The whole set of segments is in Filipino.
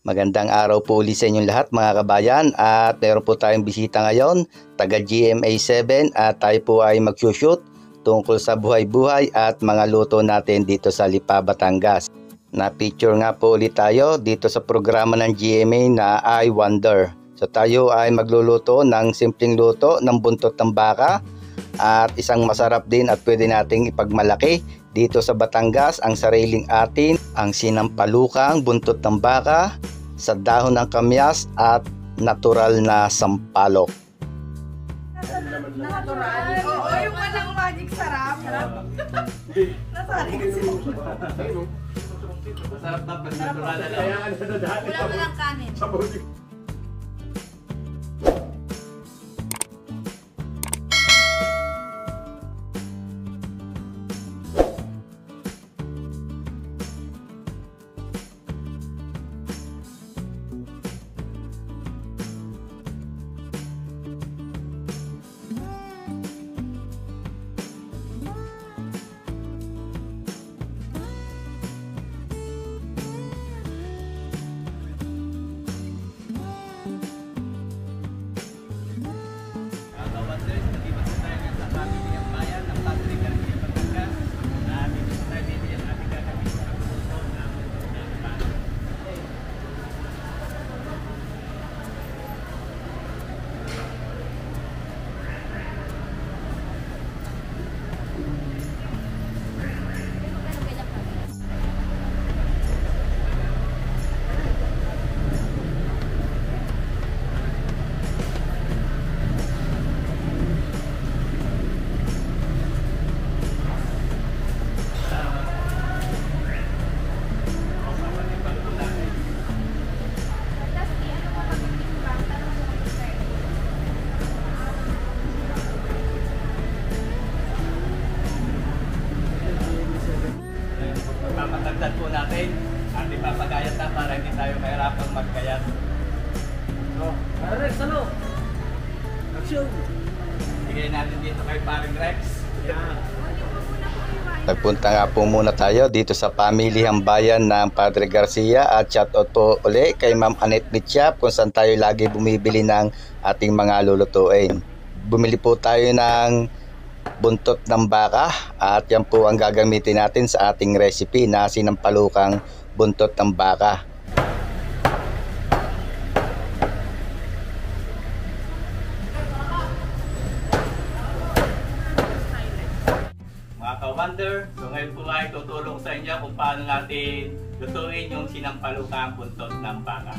Magandang araw po ulit sa inyong lahat mga kabayan, at meron po tayong bisita ngayon, taga GMA 7, at tayo po ay mag-shoot tungkol sa buhay-buhay at mga luto natin dito sa Lipa, Batangas. Na-picture nga po ulit tayo dito sa programa ng GMA na I Wonder. So tayo ay magluluto ng simpleng luto ng buntot ng baka, at isang masarap din at pwede nating ipagmalaki dito sa Batangas ang sariling atin, ang sinampalukang buntot ng baka sa dahon ng kamyas at natural na sampalok. Natural? Oo, yung walang magic sarap. Nasari kasi. Masarap na pag natural na lang. Wala mo lang kanin. Papatagdan po natin at ipapagayat na para hindi tayo mahirapang magkayat. So, Rex, ano? Action! Bigay natin dito kay paring Rex. Yeah. Nagpunta nga po muna tayo dito sa pamilihang bayan ng Padre Garcia, at shoutout po uli kay Ma'am Annette Mitchap kung saan tayo lagi bumibili ng ating mga lulutuin. Bumili po tayo ng buntot ng baka, at yan po ang gagamitin natin sa ating recipe na sinampalukang buntot ng baka. Mga ka-wonder, so ngayon po ay tutulong sa inyo kung paano natin lutuin yung sinampalukang buntot ng baka.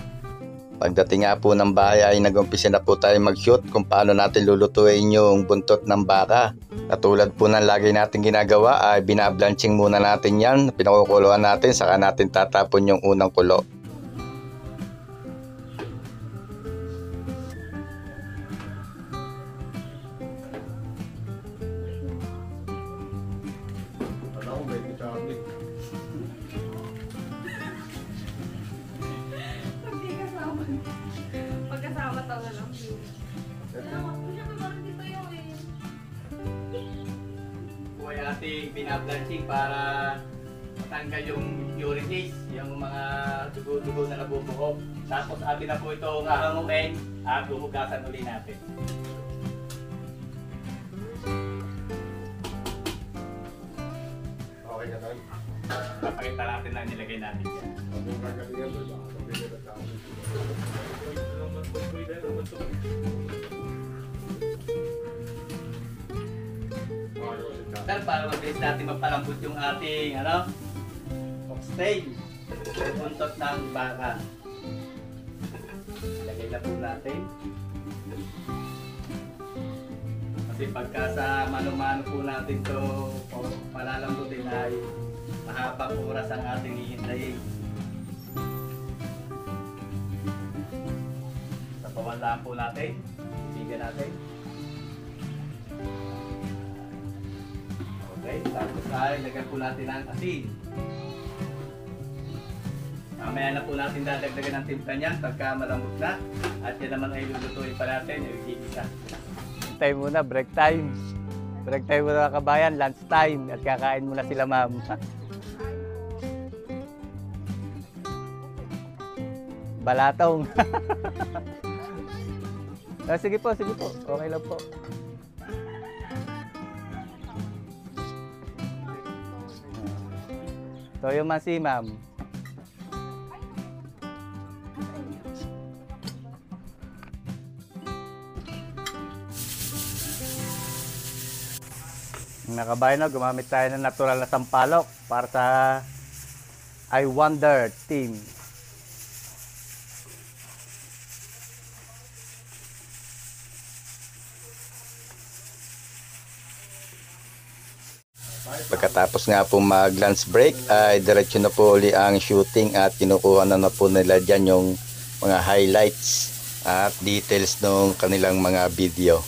Pagdating nga po ng bahay ay nag-umpisa na po tayo mag-shoot kung paano natin lulutuin yung buntot ng baka. Katulad po ng lagi natin ginagawa ay binablanching muna natin yan, pinakukuluan natin, saka natin tatapon yung unang kulo. Pagkasama tayo lang. Po ay ating binablanching para matanggal yung impurities, yung mga dugo-dugo na nabubuhok. Tapos atin na po ito hahanguin at huhugasan uli natin. Okay ka tayo. Papakita natin na nilagay natin yan. Para mabilis natin mapalambot yung ating oxtail, buntot ng baka. Lagay na po natin. Kasi pagka sa mano-mano po natin ito palalambutin ay mahabang oras ang ating hihintayin. Sapawan po natin, ibigan natin. Okay, tapos ay lagyan po natin ang asin. Mamaya na po natin dadagdagan ng timpla niyan pagka malambot na. At yan naman ay lulutuin pa natin, yung igisa. Time muna, break time. Break time muna kabayan, lunch time. At kakain muna sila ma'am. balatong. Sige po, sige po. Okay lang po. Toyo masi, ma'am. Mga kabayan, no, gumamit tayo ng natural na sampalok para sa I Wonder team. Pagkatapos nga po mag lunch break ay diretso na po uli ang shooting at kinukuha na po nila dyan yung mga highlights at details ng kanilang mga video.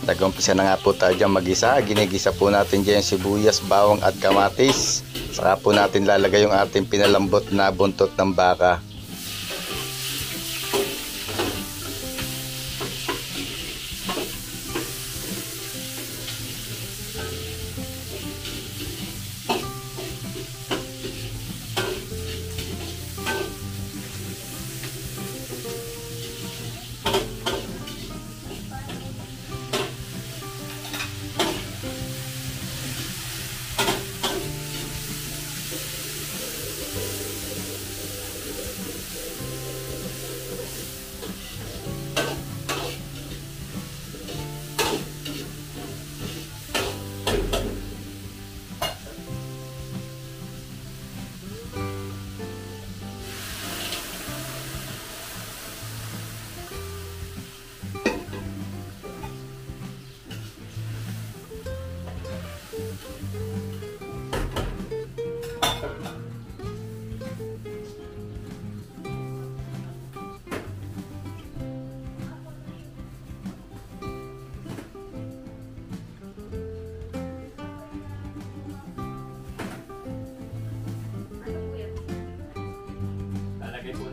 Nag-umpisa na nga po tayo dyan mag-isa. Ginigisa po natin dyan yung sibuyas, bawang at kamatis. Saka po natin lalagay yung ating pinalambot na buntot ng baka.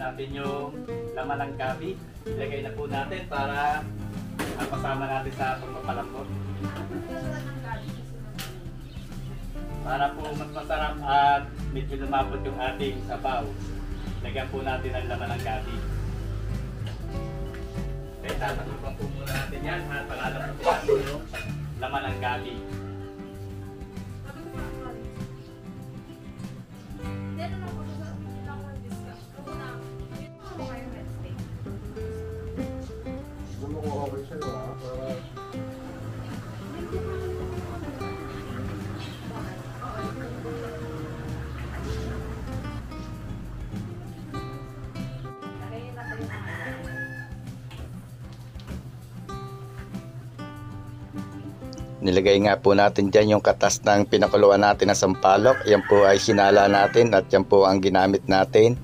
Natin yung laman ng gabi. Ilagay na po natin para mapasama natin sa pagpapalambot. Para po mas masarap at medyo lumapot yung ating sabaw. Lagyan po natin ang laman ng gabi. Kaya tataklupan po muna natin yan at palalapot po natin yung laman ng gabi. Nilagay nga po natin dyan yung katas ng pinakuluan natin na sampalok. Yan po ay sinala natin at yan po ang ginamit natin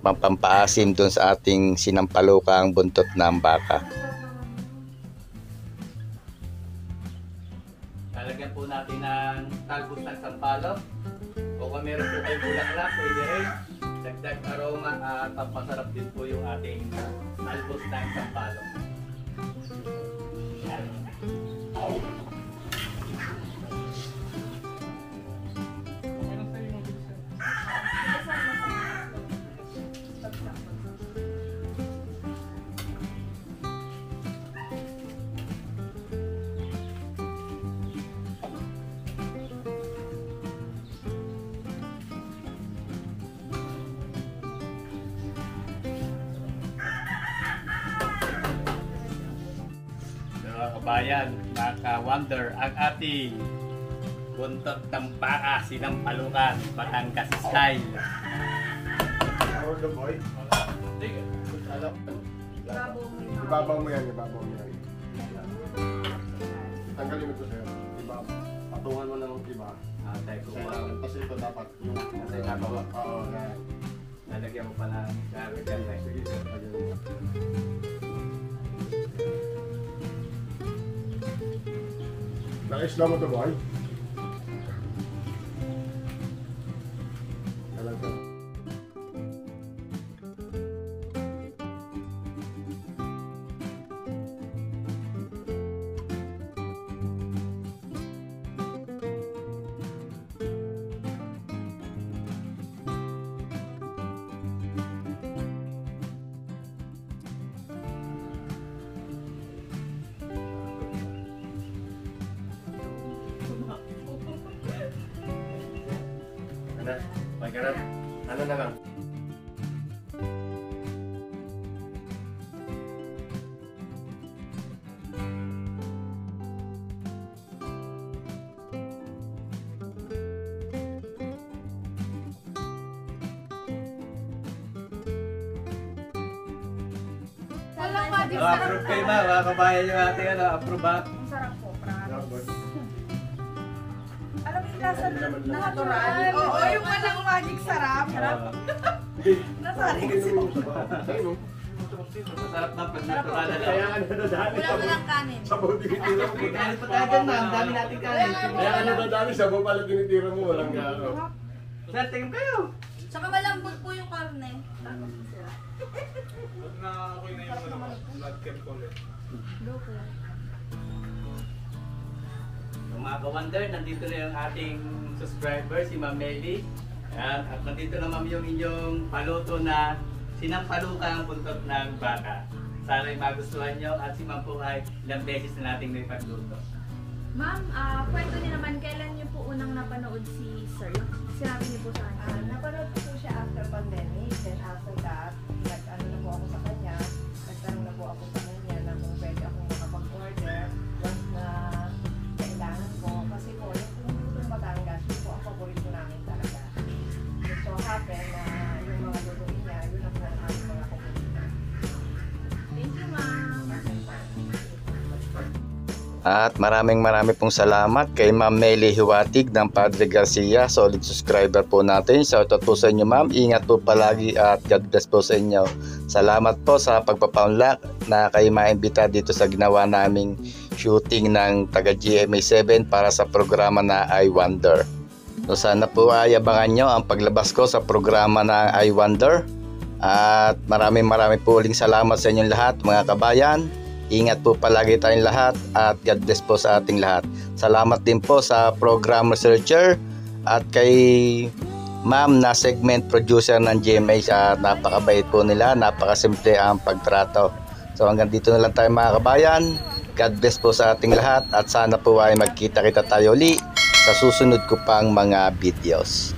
pampaasim dun sa ating sinampalukang buntot ng baka. Lalagyan po natin ng talbos ng sampalok. O kung meron po kayo bulaklak, pwede rin. Dagdag aroma at pampasarap din po yung ating talbos ng sampalok. Yan. Kabayan, naka-wonder ang ating buntot ng baka, sinampalukan, Batangas style. Ibabaw mo yan, ibabaw mo yan. Tanggalin mo ito sa'yo. Patungan mo ng iba. Tapos ito dapat yung nasa ibabaw. Oo, yan. Lalagyan mo pa ng garlic and lime. Sige, lagyan mo. Naka-isla mo ito, boy? Talaga. Magkarap. Ano na lang. Walang magic sarap. Approve kayo ma'am, mga kabayan yung ating approve ha. Ang sarap po, promise. Alam mo yung lasa natural? Oo, yung walang magic sarap. Sarap. Nasari kasi po. Masarap na pag natural na Kaya lang. ano nadali Wala sa mo ng kanin. sabaw tinitira mo. Kain pa tayo dyan ma'am, dami natin kanin. Kaya ano nadali sabaw pala tinitira mo. Walang gano. Sir, tingin kayo. Tsaka malambot po yung karne. So, mga ka-wonder, nandito na yung ating subscriber, si Ma'am Melly. Ayan, at nandito na ma'am yung inyong paluto na sinampalukang buntot ng baka. Sana'y magustuhan nyo at si Ma'am po ay ilang beses na nating may pagluto. Ma'am, kwento niyo naman, kailan niyo po unang napanood si Sir? Sinabi niyo po sa kanya. Napanood ko po siya after pandemic. Then after that, nag-ano na po ako sa kanya. Nagtanong na po ako sa kanya na kung pwede akong makapag-order once na kailangan ko. Kasi po, yung lutong Batangas, yun po ang paborito namin talaga. It so happen na yung mga lutuin niya, yun ang po ang aming mga paborito. Thank you, ma'am. At maraming pong salamat kay Ma'am Melly Hiwatig ng Padre Garcia, solid subscriber po natin. Shoutout po sa inyo ma'am, ingat po palagi at God bless po sa inyo. Salamat po sa pagpapaunlak na kayo maimbita dito sa ginawa naming shooting ng taga GMA 7 para sa programa na I Wonder. So sana po ay abangan nyo ang paglabas ko sa programa na I Wonder. At maraming po uling salamat sa inyong lahat mga kabayan. Ingat po palagi tayong lahat at God bless po sa ating lahat. Salamat din po sa program researcher at kay ma'am na segment producer ng GMA. Napakabait po nila, napakasimple ang pagtrato. So hanggang dito na lang tayo mga kabayan. God bless po sa ating lahat at sana po ay magkita-kita tayo uli sa susunod ko pang mga videos.